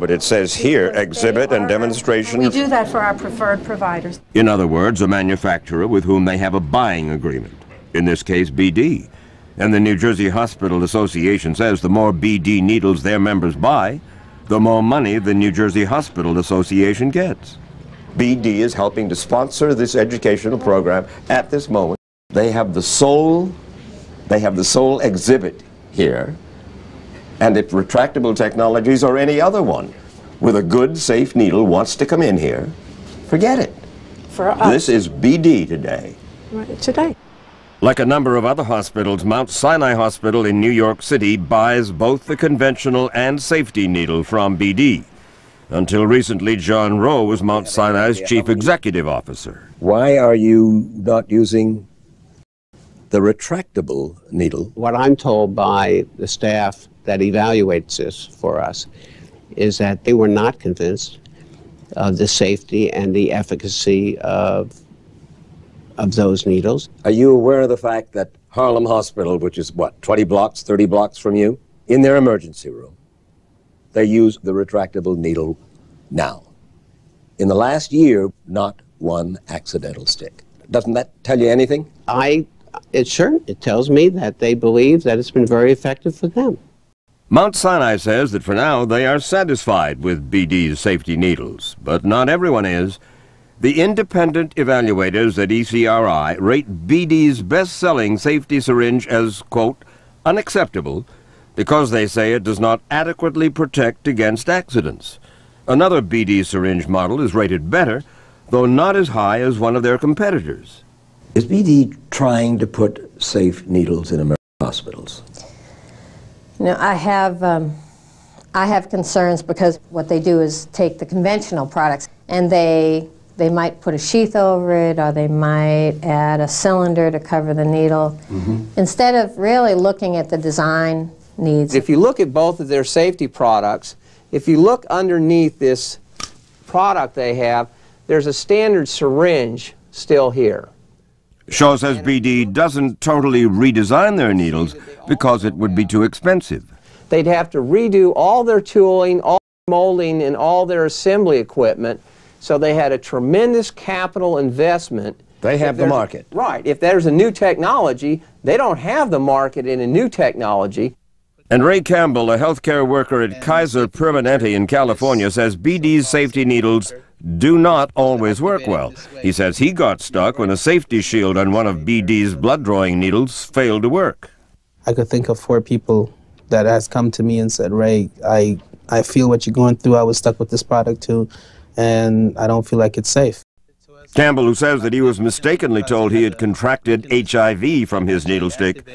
But it says here, exhibit and demonstration. We do that for our preferred providers. In other words, a manufacturer with whom they have a buying agreement, in this case BD. And the New Jersey Hospital Association says the more BD needles their members buy, the more money the New Jersey Hospital Association gets. BD is helping to sponsor this educational program at this moment. They have the sole exhibit here, and if Retractable Technologies or any other one with a good, safe needle wants to come in here, forget it. For us. This is BD today. Right, today. Like a number of other hospitals, Mount Sinai Hospital in New York City buys both the conventional and safety needle from BD. Until recently, John Rowe was Mount Sinai's chief executive officer. Why are you not using the retractable needle? What I'm told by the staff that evaluates this for us is that they were not convinced of the safety and the efficacy of those needles. Are you aware of the fact that Harlem Hospital, which is what, 20 blocks, 30 blocks from you, in their emergency room, they use the retractable needle now? In the last year, not one accidental stick. Doesn't that tell you anything? It tells me that they believe that it's been very effective for them. Mount Sinai says that for now they are satisfied with BD's safety needles, but not everyone is. The independent evaluators at ECRI rate BD's best-selling safety syringe as, quote, unacceptable, because they say it does not adequately protect against accidents. Another BD syringe model is rated better, though not as high as one of their competitors. Is BD trying to put safe needles in American hospitals? You know, I have concerns because what they do is take the conventional products and they might put a sheath over it, or they might add a cylinder to cover the needle, instead of really looking at the design needs. If you look at both of their safety products, if you look underneath this product they have, there's a standard syringe still here. Shaw says BD doesn't totally redesign their needles because it would be too expensive. They'd have to redo all their tooling, all their molding, and all their assembly equipment, so they had a tremendous capital investment. They have the market. Right. If there's a new technology, they don't have the market in a new technology. And Ray Campbell, a healthcare worker at Kaiser Permanente in California, says BD's safety needles do not always work well. He says he got stuck when a safety shield on one of BD's blood-drawing needles failed to work. I could think of 4 people that has come to me and said, Ray, I feel what you're going through. I was stuck with this product too, and I don't feel like it's safe. Campbell, who says that he was mistakenly told he had contracted HIV from his needle stick,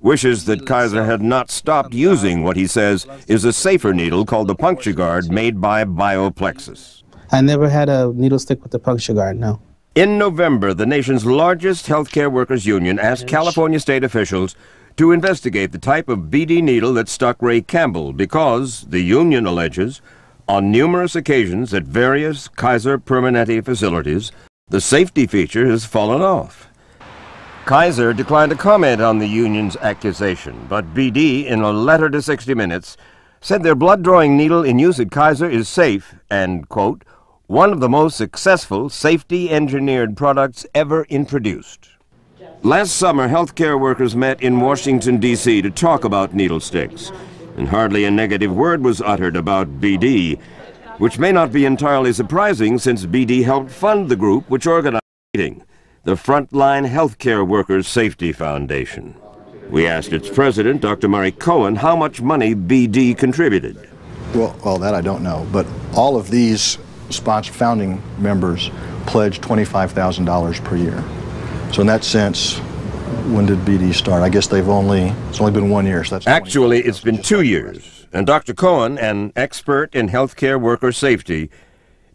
wishes that Kaiser had not stopped using what he says is a safer needle called the Puncture Guard made by Bioplexus. I never had a needle stick with the Puncture Guard, no. In November, the nation's largest healthcare workers union asked California state officials to investigate the type of BD needle that stuck Ray Campbell because, the union alleges, on numerous occasions at various Kaiser Permanente facilities, the safety feature has fallen off. Kaiser declined to comment on the union's accusation, but BD, in a letter to 60 Minutes, said their blood-drawing needle in use at Kaiser is safe and, quote, one of the most successful safety-engineered products ever introduced. Last summer, healthcare workers met in Washington, D.C. to talk about needle sticks, and hardly a negative word was uttered about BD, which may not be entirely surprising since BD helped fund the group which organized the meeting, the Frontline Healthcare Workers Safety Foundation. We asked its president, Dr. Murray Cohen, how much money BD contributed. Well, that I don't know, but all of these founding members pledged $25,000 per year. So in that sense, when did BD start? I guess it's only been 1 year. So that's actually, it's been 2 years. And Dr. Cohen, an expert in healthcare worker safety,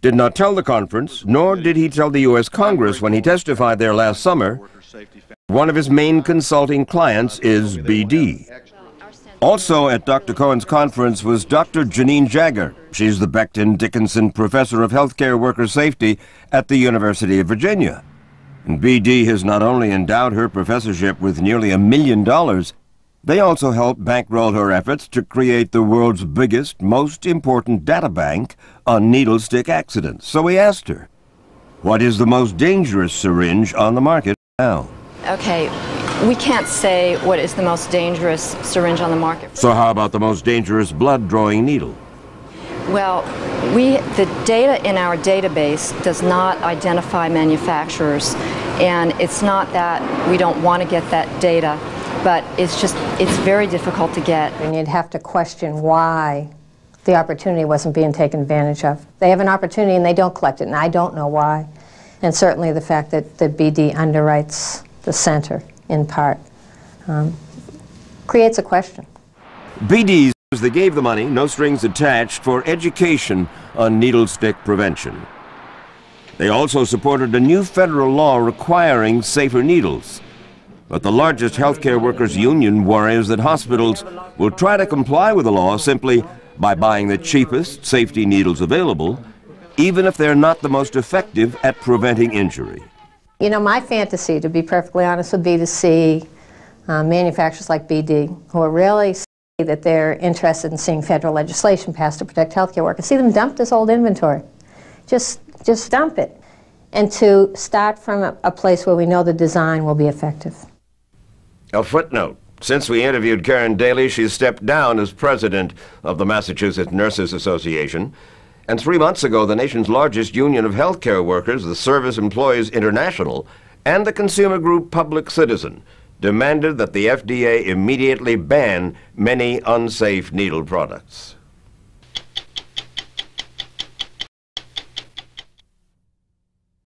did not tell the conference, nor did he tell the U.S. Congress when he testified there last summer, one of his main consulting clients is BD. Also at Dr. Cohen's conference was Dr. Janine Jagger. She's the Becton Dickinson Professor of Healthcare Worker Safety at the University of Virginia. And BD has not only endowed her professorship with nearly $1 million, They also helped bankroll her efforts to create the world's biggest, most important data bank on needle stick accidents. So we asked her, what is the most dangerous syringe on the market now? Okay, we can't say what is the most dangerous syringe on the market. So how about the most dangerous blood-drawing needle? Well, the data in our database does not identify manufacturers, and it's not that we don't want to get that data, but it's very difficult to get. And you'd have to question why the opportunity wasn't being taken advantage of. They have an opportunity and they don't collect it, and I don't know why. And certainly the fact that BD underwrites the center, in part, creates a question. BD they gave the money, no strings attached, for education on needle stick prevention. They also supported a new federal law requiring safer needles. But the largest healthcare workers union worries that hospitals will try to comply with the law simply by buying the cheapest safety needles available, even if they're not the most effective at preventing injury. You know, my fantasy, to be perfectly honest, would be to see manufacturers like BD, who are really that they're interested in seeing federal legislation passed to protect healthcare workers, see them dump this old inventory. Just dump it. And to start from a place where we know the design will be effective. A footnote. Since we interviewed Karen Daly, she's stepped down as president of the Massachusetts Nurses Association. And 3 months ago, the nation's largest union of healthcare workers, the Service Employees International, and the consumer group Public Citizen, demanded that the FDA immediately ban many unsafe needle products.